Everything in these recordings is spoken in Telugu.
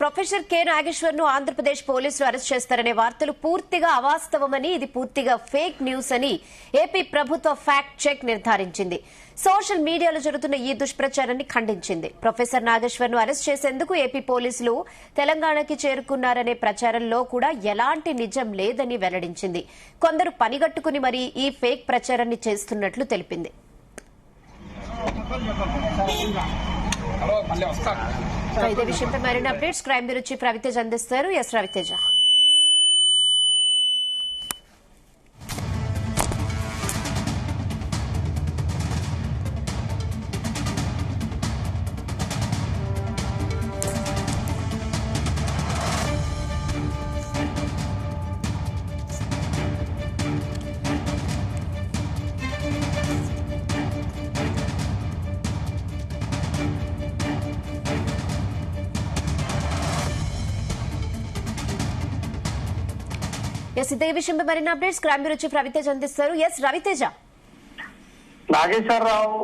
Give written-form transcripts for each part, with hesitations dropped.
ప్రొఫెసర్ కె నాగేశ్వర్ ను ఆంధ్రప్రదేశ్ పోలీసులు అరెస్ట్ చేస్తారనే వార్తలు పూర్తిగా అవాస్తవమని, ఇది పూర్తిగా ఫేక్ న్యూస్ అని ఏపీ ప్రభుత్వ ఫ్యాక్ట్ చెక్ నిర్ధారించింది. సోషల్ మీడియాలో జరుగుతున్న ఈ దుష్ప్రచారాన్ని ఖండించింది. ప్రొఫెసర్ నాగేశ్వర్ ను అరెస్ట్ చేసేందుకు ఏపీ పోలీసులు తెలంగాణకి చేరుకున్నారనే ప్రచారంలో కూడా ఎలాంటి నిజం లేదని వెల్లడించింది. కొందరు పనిగట్టుకుని మరీ ఈ ఫేక్ ప్రచారాన్ని చేస్తున్నట్లు తెలిపింది. ఇదే విషయంపై మరిన్ని updates crime bureau chief Ravitej అందిస్తారు. ఎస్ రవితేజ. ఇదే విషయంపై మరిన్ని updates crime bureau chief Ravitej అందిస్తారు. ఎస్ రవితేజ. నాగేశ్వరరావు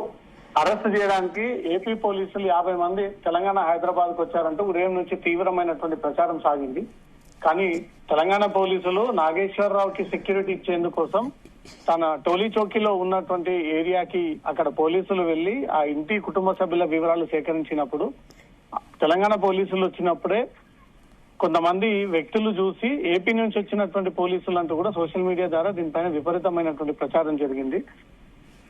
అరెస్ట్ చేయడానికి ఏపీ పోలీసులు 50 మంది తెలంగాణ హైదరాబాద్ కు వచ్చారంటూ ఉదయం నుంచి తీవ్రమైనటువంటి ప్రచారం సాగింది. కానీ తెలంగాణ పోలీసులు నాగేశ్వరరావుకి సెక్యూరిటీ ఇచ్చేందుకోసం తన టోలీ చౌకీలో ఉన్నటువంటి ఏరియాకి అక్కడ పోలీసులు వెళ్లి ఆ ఇంటి కుటుంబ సభ్యుల వివరాలు సేకరించినప్పుడు తెలంగాణ పోలీసులు వచ్చినప్పుడే కొంతమంది వ్యక్తులు చూసి ఏపీ నుంచి వచ్చినటువంటి పోలీసులు అంటూ కూడా సోషల్ మీడియా ద్వారా దీనిపైన విపరీతమైనటువంటి ప్రచారం జరిగింది.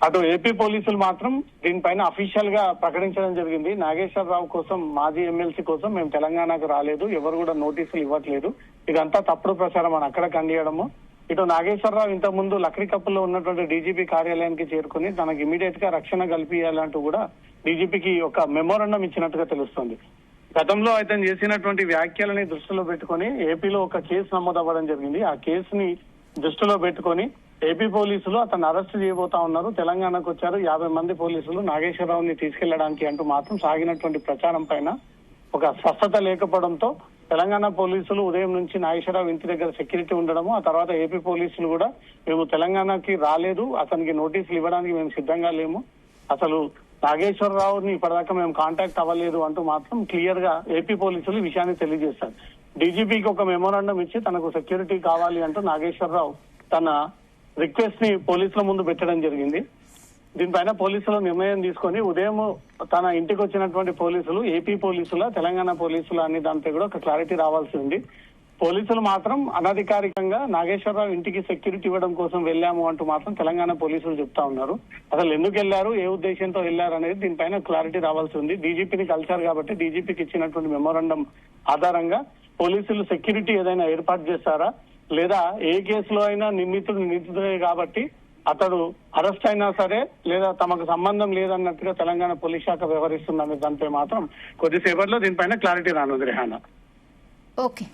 అటు ఏపీ పోలీసులు మాత్రం దీనిపైన అఫీషియల్ గా ప్రకటించడం జరిగింది. నాగేశ్వరరావు కోసం, మాజీ ఎమ్మెల్సీ కోసం మేము తెలంగాణకు రాలేదు, ఎవరు కూడా నోటీసులు ఇవ్వట్లేదు, ఇదంతా తప్పుడు ప్రచారం అని అక్కడ ఖండియడము. ఇటు నాగేశ్వరరావు ఇంతకు ముందు లక్రికప్పులో ఉన్నటువంటి డీజీపీ కార్యాలయానికి చేరుకుని తనకు ఇమీడియట్ గా రక్షణ కల్పించాలంటూ కూడా డీజీపీకి ఒక మెమోరండం ఇచ్చినట్టుగా తెలుస్తోంది. గతంలో అతను చేసినటువంటి వ్యాఖ్యలని దృష్టిలో పెట్టుకుని ఏపీలో ఒక కేసు నమోదవ్వడం జరిగింది. ఆ కేసుని దృష్టిలో పెట్టుకుని ఏపీ పోలీసులు అతను అరెస్ట్ చేయబోతా ఉన్నారు. తెలంగాణకు వచ్చారు 50 మంది పోలీసులు నాగేశ్వరరావుని తీసుకెళ్లడానికి అంటూ మాత్రం సాగినటువంటి ప్రచారం పైన ఒక స్పష్టత లేకపోవడంతో తెలంగాణ పోలీసులు ఉదయం నుంచి నాగేశ్వరరావు ఇంటి దగ్గర సెక్యూరిటీ ఉండడము, ఆ తర్వాత ఏపీ పోలీసులు కూడా మేము తెలంగాణకి రాలేదు, అతనికి నోటీసులు ఇవ్వడానికి మేము సిద్ధంగా లేము, అసలు నాగేశ్వరరావుని ఇప్పటిదాకా మేము కాంటాక్ట్ అవ్వలేదు అంటూ మాత్రం క్లియర్ గా ఏపీ పోలీసులు ఈ విషయాన్ని తెలియజేస్తారు. డీజీపీకి ఒక మెమోరాండం ఇచ్చి తనకు సెక్యూరిటీ కావాలి అంటూ నాగేశ్వరరావు తన రిక్వెస్ట్ ని పోలీసుల ముందు పెట్టడం జరిగింది. దీనిపైన పోలీసులు నిర్ణయం తీసుకొని ఉదయం తన ఇంటికి వచ్చినటువంటి పోలీసులు ఏపీ పోలీసుల, తెలంగాణ పోలీసుల అనే దానిపై కూడా ఒక క్లారిటీ రావాల్సి ఉంది. పోలీసులు మాత్రం అనధికారికంగా నాగేశ్వరరావు ఇంటికి సెక్యూరిటీ ఇవ్వడం కోసం వెళ్లాము అంటూ మాత్రం తెలంగాణ పోలీసులు చెప్తా ఉన్నారు. అసలు ఎందుకు వెళ్లారు, ఏ ఉద్దేశంతో వెళ్లారు అనేది దీనిపైన క్లారిటీ రావాల్సి ఉంది. డీజీపీని కలిశారు కాబట్టి డీజీపీకి ఇచ్చినటువంటి మెమోరాండం ఆధారంగా పోలీసులు సెక్యూరిటీ ఏదైనా ఏర్పాటు చేస్తారా, లేదా ఏ కేసులో అయినా నిందితుడే కాబట్టి అతడు అరెస్ట్ అయినా సరే లేదా తమకు సంబంధం లేదన్నట్టుగా తెలంగాణ పోలీస్ శాఖ వ్యవహరిస్తుందనే దానిపై మాత్రం కొద్దిసేపట్లో దీనిపైన క్లారిటీ రానుంది. Rihana. Okay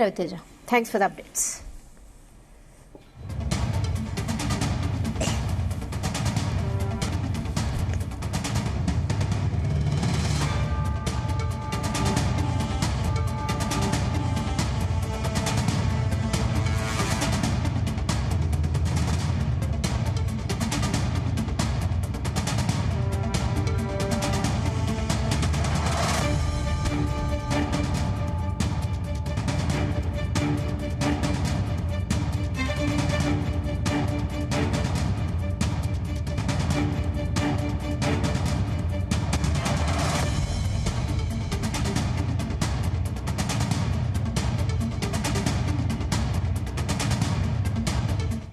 Raviteja, thanks for the updates.